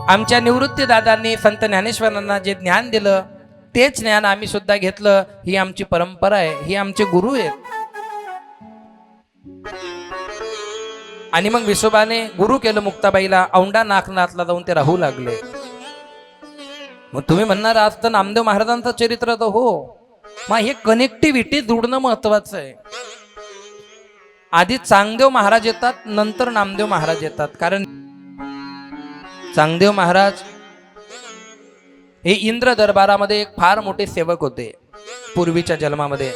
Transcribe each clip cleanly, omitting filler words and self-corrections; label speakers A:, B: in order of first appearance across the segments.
A: आमच्या निवृत्ती दादांनी संत ज्ञानेश्वरांना जे ज्ञान दिलं तेच ज्ञान आम्ही सुद्धा घेतलं. ही आमची परंपरा आहे, ही आमचे गुरु आहेत. आणि मग विसोबाने गुरु केलं मुक्ताबाईला. औंढा नागनाथला जाऊन ते राहू लागले. मग तुम्ही म्हणणार आज तर नामदेव महाराजांचं चरित्र तर हो, मग हे कनेक्टिव्हिटी जुडणं महत्वाचं आहे. आधी चांगदेव महाराज येतात, नंतर नामदेव महाराज येतात. कारण चांगदेव महाराज हे इंद्र दरबारामध्ये एक फार मोठे सेवक होते पूर्वीच्या जन्मामध्ये.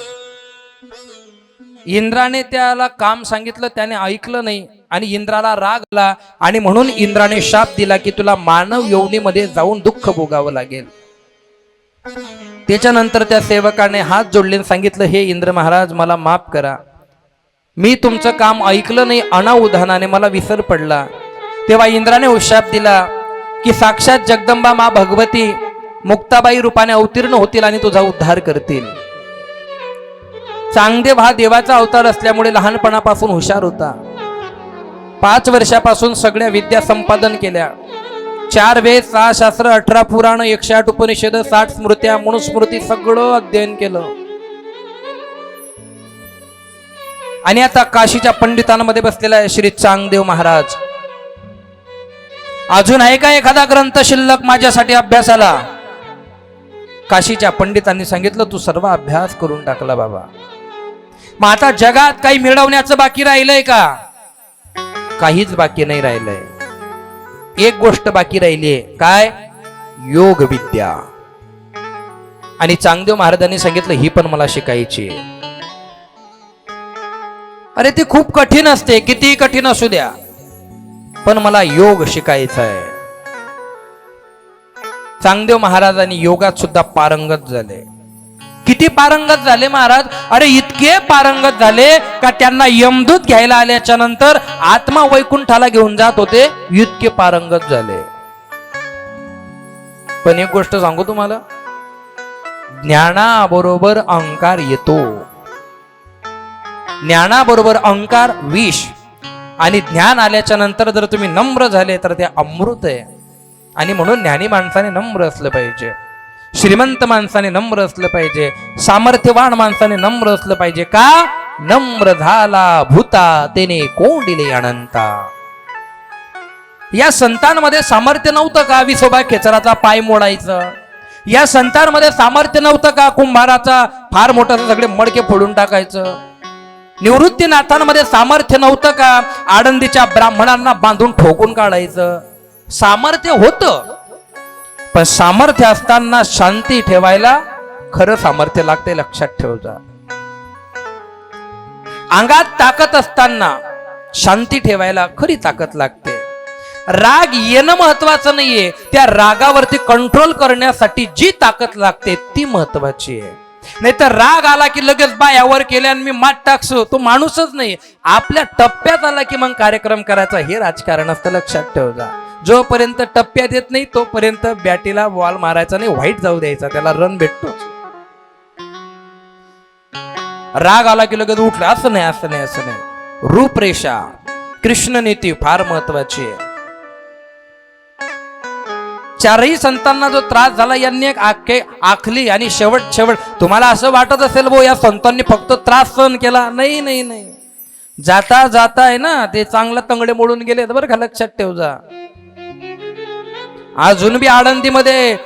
A: इंद्राने त्याला काम सांगितलं, त्याने ऐकलं नाही आणि इंद्राला राग आला आणि म्हणून इंद्राने शाप दिला की तुला मानव योनीमध्ये जाऊन दुःख भोगावं लागेल. त्याच्यानंतर त्या सेवकाने हात जोडले सांगितलं, हे इंद्र महाराज मला माफ करा, मी तुमचं काम ऐकलं नाही, अनाउधानाने मला विसर पडला. तेव्हा इंद्राने शाप दिला की साक्षात जगदंबा मा भगवती मुक्ताबाई रूपाने अवतीर्ण होतील आणि तुझा उद्धार करतील. चांगदेव हा देवाचा अवतार असल्यामुळे लहानपणापासून हुशार होता. 5 वर्षापासून सगळ्या विद्या संपादन केल्या. 4 वेद, 6 शास्त्र, 18 पुराण, 108 उपनिषद, 60 स्मृत्या, मनुस्मृती सगळं अध्ययन केलं. आणि आता काशीच्या पंडितांमध्ये बसलेला आहे श्री चांगदेव महाराज. अजून आहे का एखादा ग्रंथ शिल्लक माझ्यासाठी अभ्यासाला? काशीच्या पंडितांनी सांगितलं तू सर्व अभ्यास करून टाकला बाबा. मग आता जगात काही मिळवण्याचं बाकी राहिलंय का? काहीच बाकी नाही राहिलंय. एक गोष्ट बाकी राहिलीये, काय? योग विद्या. आणि चांगदेव महाराजांनी सांगितलं ही पण मला शिकायची. अरे ती खूप कठीण असते, किती कठीण असू द्या, पण मला योग शिकायचा आहे. चांगदेव महाराजांनी योगात सुद्धा पारंगत झाले. किती पारंगत झाले महाराज? अरे इतके पारंगत झाले का त्यांना यमदूत घ्यायला आल्याच्या नंतर आत्मा वैकुंठाला घेऊन जात होते, इतके पारंगत झाले. पण एक गोष्ट सांगू तुम्हाला, ज्ञानाबरोबर अहंकार येतो. ज्ञानाबरोबर अहंकार विष, आणि ज्ञान आल्याच्या नंतर जर तुम्ही नम्र झाले तर ते अमृत आहे. आणि म्हणून ज्ञानी माणसाने नम्र असलं पाहिजे, श्रीमंत माणसाने नम्र असलं पाहिजे, सामर्थ्यवान माणसाने नम्र असलं पाहिजे. का? नम्र झाला भूता तेने कोंडिले अनंता. या संतांमध्ये सामर्थ्य नव्हतं का विसोबा खेचराचा पाय मोडायचं? या संतांमध्ये सामर्थ्य नव्हतं का कुंभाराचा फार मोठा सगळे मडके फोडून टाकायचं? निवृत्तीनाथांमध्ये सामर्थ्य नव्हतं का आळंदीच्या ब्राह्मणांना बांधून ठोकून काढायचं? सामर्थ्य होतं, पण सामर्थ्य असताना शांती ठेवायला खरं सामर्थ्य लागते, लक्षात ठेवजा. अंगात ताकद असताना शांती ठेवायला खरी ताकद लागते. राग येणं महत्वाचं नाहीये, त्या रागावरती कंट्रोल करण्यासाठी जी ताकद लागते ती महत्वाची आहे. नाही तर राग आला की लगेच बायावर केल्या आणि मी मात टाकसो, तो माणूसच नाही. आपल्या टप्प्यात आला की मग कार्यक्रम करायचा, हे राजकारण असतं, लक्षात ठेवजा. जोपर्यंत टप्प्यात येत नाही तोपर्यंत बॅटीला बॉल मारायचा नाही, व्हाईट जाऊ द्यायचा, त्याला रन भेटतो. राग आला की लगेच उठलं, असं नाही, असं नाही, असं नाही. रूपरेषा, कृष्ण नीती फार महत्वाची आहे. 4ही संतांना जो त्रास झाला यांनी एक आखली आणि शेवट तुम्हाला असं वाटत असेल या संतांनी फक्त त्रास सहन केला. नाही नाही नाही, जाता जाता आहे ना ते चांगला तंगडे मोडून गेले बरं का, लक्षात ठेवजा. अजून बी आळंदीमध्ये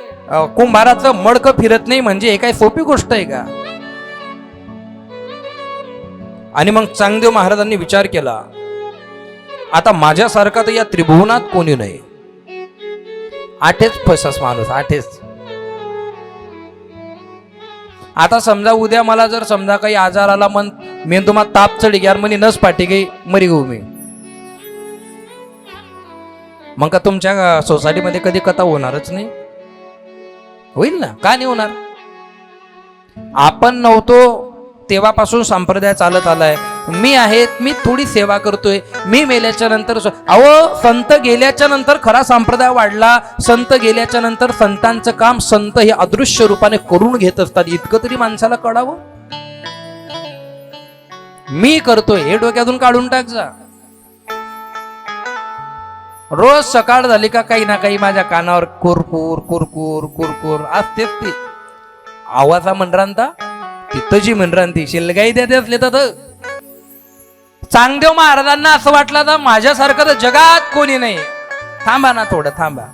A: कुंभाराचं मडकं फिरत नाही म्हणजे हे काय सोपी गोष्ट आहे का? आणि मग चांगदेव महाराजांनी विचार केला, आता माझ्यासारखा तर या त्रिभुवनात कोणी नाही. 8च फसस माणूस, 8च. आता समजा उद्या मला जर समजा काही आजार आला, मन मेंदुमा ताप चढी यार म्हणे नस पाठी गई, मरी गो मी, मग का तुमच्या सोसायटीमध्ये कधी कथा होणारच नाही? होईल ना, का नाही होणार? आपण नव्हतो तेव्हापासून संप्रदाय चालत आलाय. मी आहे, मी थोडी सेवा करतोय. मी मेल्याच्या नंतर संत गेल्याच्या नंतर खरा संप्रदाय वाढला. संत गेल्याच्या नंतर संतांचं काम संत हे अदृश्य रूपाने करून घेत असतात, इतकं तरी माणसाला कळावं. मी करतोय हे डोक्यातून काढून टाक जा. रोज सकाळ झाली का काही ना काही माझ्या कानावर कुरकुर कुरकुर कुरकुर असतेच ती. आवाजा म्हणरांता तिथंची म्हणरांती शिलगाई देते असले तर. चांगदेव महाराजांना असं वाटलं तर माझ्यासारखं तर जगात कोणी नाही. थांबा ना थोडं थांबा.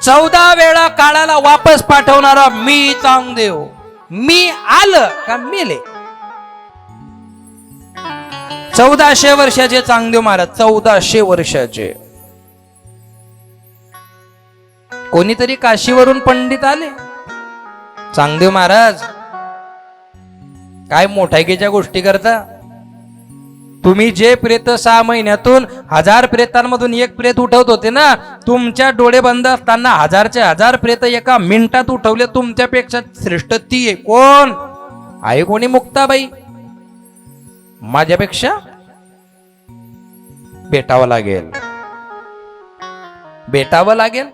A: 14 वेळा काळाला वापस पाठवणारा मी चांगदेव, मी आलं का मेले. 1400 वर्षाचे चांगदेव महाराज, 1400 वर्षाचे. कोणीतरी काशीवरून पंडित आले. चांगदेव महाराज काय मोठायकीच्या गोष्टी करता. तुम्ही जे प्रेत 6 महिन्यातून 1000 प्रेतांमधून एक प्रेत उठवत होते ना, तुमच्या डोळे बंद असताना 1000चे 1000 प्रेत एका मिनिटात उठवले. तुमच्यापेक्षा श्रेष्ठ ती आहे. कोण आहे? कोणी? मुक्ताबाई. माझ्यापेक्षा भेटावं लागेल, भेटावं लागेल.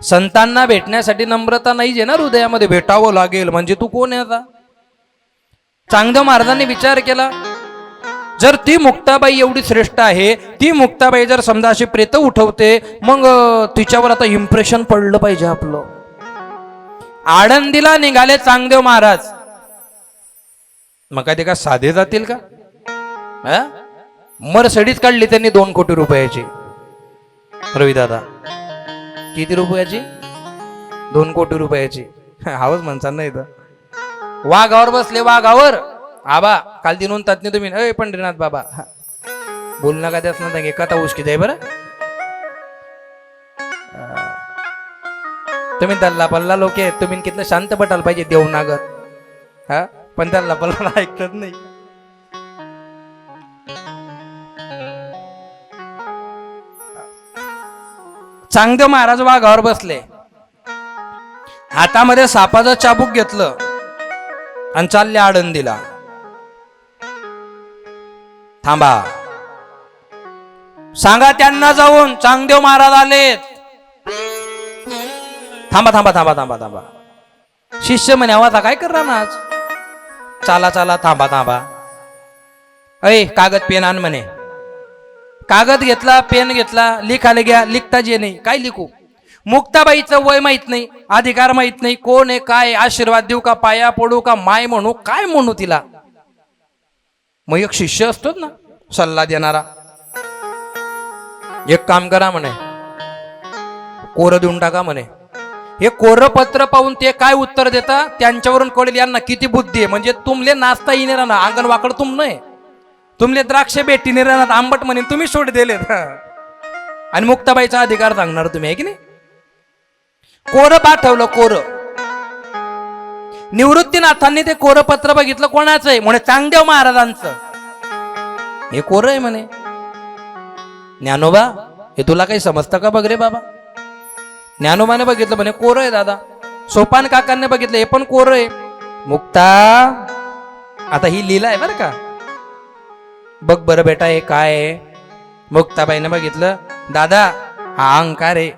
A: संतांना भेटण्यासाठी नम्रता नाही आहे ना हृदयामध्ये. भेटावं लागेल म्हणजे तू कोण आहे आता? चांगदेव महाराजांनी विचार केला, जर ती मुक्ताबाई एवढी श्रेष्ठ आहे, ती मुक्ताबाई जर समजा अशी प्रेत उठवते, मग तिच्यावर आता इम्प्रेशन पडलं पाहिजे आपलं. आळंदीला निघाले चांगदेव महाराज. मग काय ते का साधे जातील का? मर्सिडीज काढली त्यांनी 2 कोटी रुपयाची. रवी दादा किती रुपयाची? 2 कोटी रुपयाची. हावच म्हणसान नाही तर. वाघावर बसले, वाघावर. आबा काल दिनून तज्ञ तुम्ही अय पंढरीनाथ बाबा बोल नका त्याच ना कथा उशकी जाय बरं. तुम्ही दल्ला पल्ला लोक आहेत, तुम्ही कितलं शांत पटायला पाहिजे देवनागत. हा पण दल्ला पल्ला ऐकत नाही. चांगदेव महाराज वाघावर बसले, हातामध्ये सापाचं चाबूक घेतलं आणि चालले आळंदीला. थांबा, सांगा त्यांना जाऊन चांगदेव महाराज आलेत. थांबा थांबा थांबा थांबा थांबा. शिष्य म्हणे आवाज काय करणार ना आज? चाला चाला थांबा थांबा. अय कागद पेन आण म्हणे. कागद घेतला, पेन घेतला, लिखायला घ्या. लिखता जे नाही काय लिखू. मुक्ताबाईचं वय माहित नाही, अधिकार माहित नाही, कोण आहे काय, आशीर्वाद देऊ का, पाया पडू का, माय म्हणू, काय म्हणू तिला. मग एक शिष्य असतोच ना सल्ला देणारा. एक काम करा म्हणे, कोरं देऊन टाका म्हणे. हे कोरं पत्र पाहून ते काय उत्तर देता त्यांच्यावरून कळेल यांना किती बुद्धी आहे. म्हणजे तुमले नाचता येणे राहणार, अंगण वाकड तुम नाही, तुमले द्राक्ष बेटीने राहणार, आंबट म्हणे तुम्ही सोड दिले. आणि मुक्ताबाईचा अधिकार सांगणार तुम्ही, आहे की नाही. कोरं पाठवलं, कोरं. निवृत्तीनाथांनी ते कोरं पत्र बघितलं. कोणाचं आहे म्हणे? चांगदेव महाराजांचं. हे कोरं आहे म्हणे. ज्ञानोबा हे तुला काही समजतं का बघ रे बाबा. ज्ञानोबाने बघितलं म्हणे कोरं आहे दादा. सोपान काकांनी बघितलं, हे पण कोरं आहे. मुक्ता आता ही लीला आहे बरं का, बघ बरं बेटा हे काय आहे. मुक्ताबाईने बघितलं, दादा हा अहंकार आहे.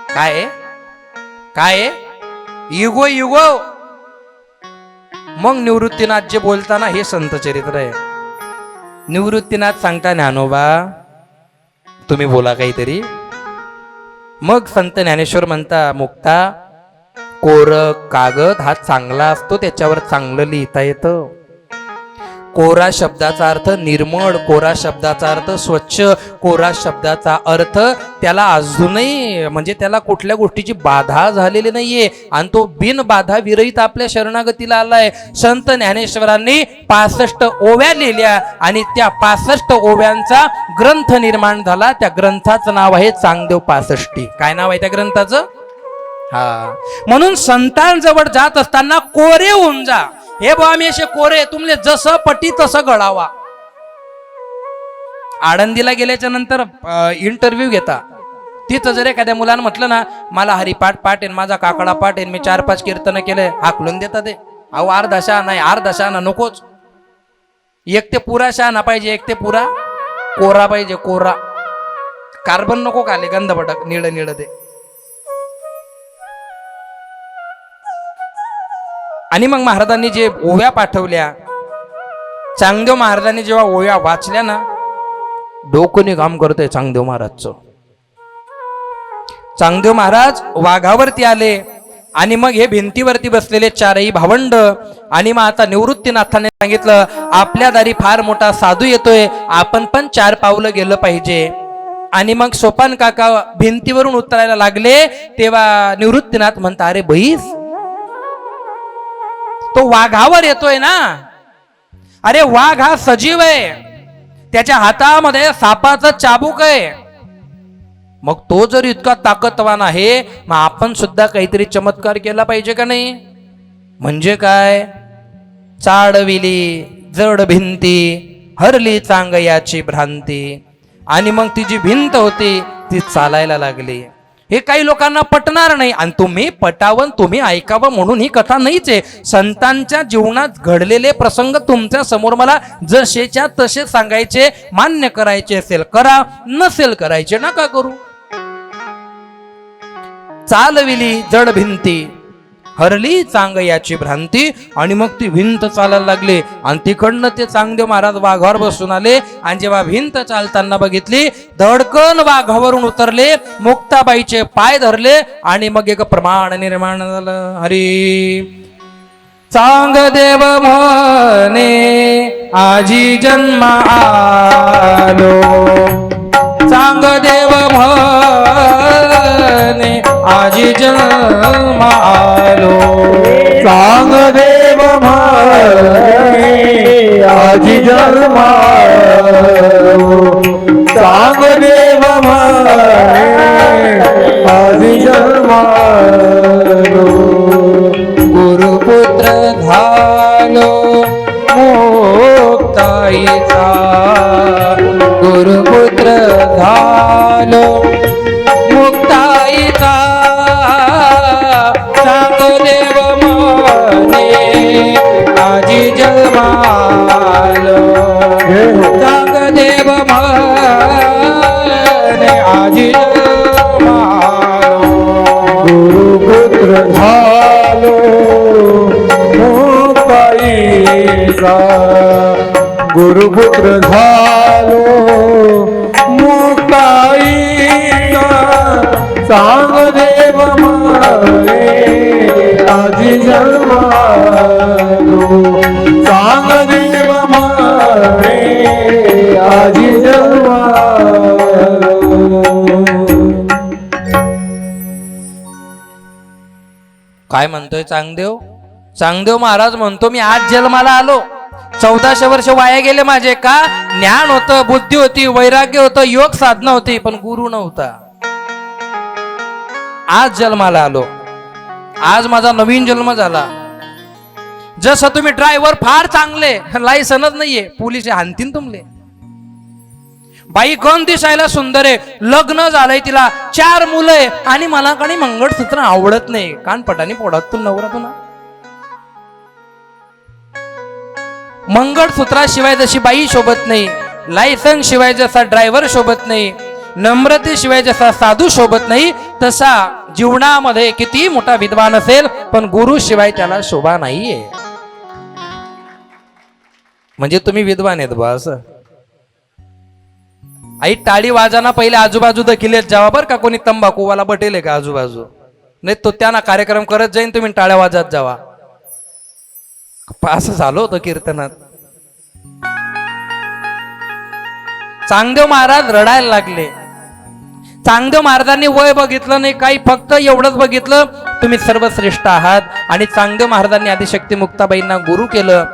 A: काय आहे? काय आहे? युगो युगो. मग निवृत्तीनाथ जे बोलताना हे संत चरित्र आहे. निवृत्तीनाथ सांगता ज्ञानोबा तुम्ही बोला काहीतरी. मग संत ज्ञानेश्वर म्हणता, मुक्ता कोर कागद हा चांगला असतो, त्याच्यावर चांगलं लिहिता येतं. कोरा शब्दाचा अर्थ निर्मळ, कोरा शब्दाचा अर्थ स्वच्छ, कोरा शब्दाचा अर्थ त्याला अजूनही म्हणजे त्याला कुठल्या गोष्टीची बाधा झालेली नाहीये आणि तो बिन बाधा विरहित आपल्या शरणागतीला आलाय. संत ज्ञानेश्वरांनी 65 ओव्या लिहिल्या आणि त्या 65 ओव्यांचा ग्रंथ निर्माण झाला. त्या ग्रंथाचं नाव आहे चांगदेव 65. काय नाव आहे त्या ग्रंथाचं? हा, म्हणून संतांजवळ जात असताना कोरे होऊन जा. हे बा आम्ही असे कोरे, तुमले जसं पटी तसं गळावा. आळंदीला गेल्याच्या नंतर इंटरव्ह्यू घेता. तिथं जर एखाद्या मुलानं म्हटलं ना मला हरिपाठ पाठ आहे, माझा काकडा पाठ आहे, मी 4-5 कीर्तन केले, हाकलून देतात ते. अहो अर्धा शहाणा नाही, अर्धा शहाणा नकोच. एक ते पुरा शहाणा पाहिजे, एक ते पुरा कोरा पाहिजे, कोरा. कार्बन नको खाले, गंध भटक निळ निळ ते. आणि मग महाराजांनी जे ओव्या पाठवल्या, चांगदेव महाराजांनी जेव्हा ओव्या वाचल्या ना, डोकं काम करतोय चांगदेव महाराजचं. चांगदेव महाराज वाघावरती आले आणि मग हे भिंतीवरती बसलेले चारही भावंड आणि मग आता निवृत्तीनाथाने सांगितलं आपल्या दारी फार मोठा साधू येतोय, आपण पण 4 पावलं गेलं पाहिजे. आणि मग सोपान काका भिंतीवरून उतरायला लागले तेव्हा निवृत्तीनाथ म्हणता अरे बैस, तो वाघावर येतोय ना. अरे वाघ हा सजीव आहे, त्याच्या हातामध्ये सापाचा चाबूक आहे. मग तो जर इतका ताकदवान आहे मग आपण सुद्धा काहीतरी चमत्कार केला पाहिजे का नाही. म्हणजे काय, चाडविली जड भिंती हरली चांगयाची भ्रांती. आणि मग ती जी भिंत होती ती चालायला लागली. हे काही लोकांना पटणार नाही आणि तुम्ही पटावं तुम्ही ऐकावं म्हणून ही कथा नाहीच आहे. संतांच्या जीवनात घडलेले प्रसंग तुमच्या समोर मला जसेच्या तसे सांगायचे. मान्य करायचे असेल करा, नसेल करायचे नका करू. चालविली जड भिंती हरली चांगयाची भ्रांती. आणि मग ती भिंत चालायला लागली आणि तिकडनं ते चांगदेव महाराज वाघावर बसून आले. आणि जेव्हा भिंत चालताना बघितली धडकन वाघावरून उतरले, मुक्ताबाईचे पाय धरले आणि मग एक प्रमाण निर्माण झालं. हरी चांगदेव म्हणे आजी जन्म आलो, चांगदेव म्हणे आजी जन्म आलो,
B: चांगदेव म्हणे आजी जन्म आलो, चांगदेव म्हणे आजी जन्म आलो.
A: गुरुपुत्र झालो मुक्ताईचा, गुरुपुत्र झालो मुक्ताईचा. चांगदेव म्हणे आजी जन्मालो, चांगदेव म्हणे आजी जन्मालो.
B: गुरुपुत्र झालो मुक्ताईचा, गुरुपुत्र झालो मुक्ताईचा. चांगदेव म्हणे आजी जन्म आलो, चांगदेव म्हणे आजी जन्म आलो.
A: काय म्हणतोय चांगदेव? चांगदेव महाराज म्हणतो मी आज जन्माला आलो, 1400 वर्ष वाया गेले माझे. का? ज्ञान होतं, बुद्धी होती, वैराग्य होतं, योग साधना होती, पण गुरु नव्हता. आज जन्माला आलो, आज माझा नवीन जन्म झाला. जसं तुम्ही ड्रायव्हर फार चांगले, लायसनच नाहीये, पोलीस हाणतीन तुमले. बाई कोण दिसायला सुंदर आहे, लग्न झालंय, तिला 4 मुलं आहे आणि मला काही मंगळसूत्र आवडत नाही. कानपटाने पोडात तू नवरा तुला. मंगळसूत्राशिवाय जशी बाई शोभत नाही, लायसन्स शिवाय जसा ड्रायव्हर शोभत नाही, नम्रतेशिवाय जसा साधू शोभत नाही, तसा जीवनामध्ये किती मोठा विद्वान असेल पण गुरु शिवाय त्याला शोभा नाहीये. म्हणजे तुम्ही विद्वान आहेत बा असं. आई टाळी वाजाना पहिले आजूबाजू दखिलेत जावा बर का. कोणी तंबाखूवाला बटेल का आजूबाजू? नाही तो त्यांना कार्यक्रम करत जाईन, तुम्ही टाळ्या वाजत जावा. असं झालं होतं कीर्तनात. चांगदेव महाराज रडायला लागले. चांगदेव महाराजांनी वय बघितलं नाही काही, फक्त एवढंच बघितलं तुम्ही सर्वश्रेष्ठ आहात. आणि चांगदेव महाराजांनी आदिशक्ती मुक्ताबाईंना गुरु केलं.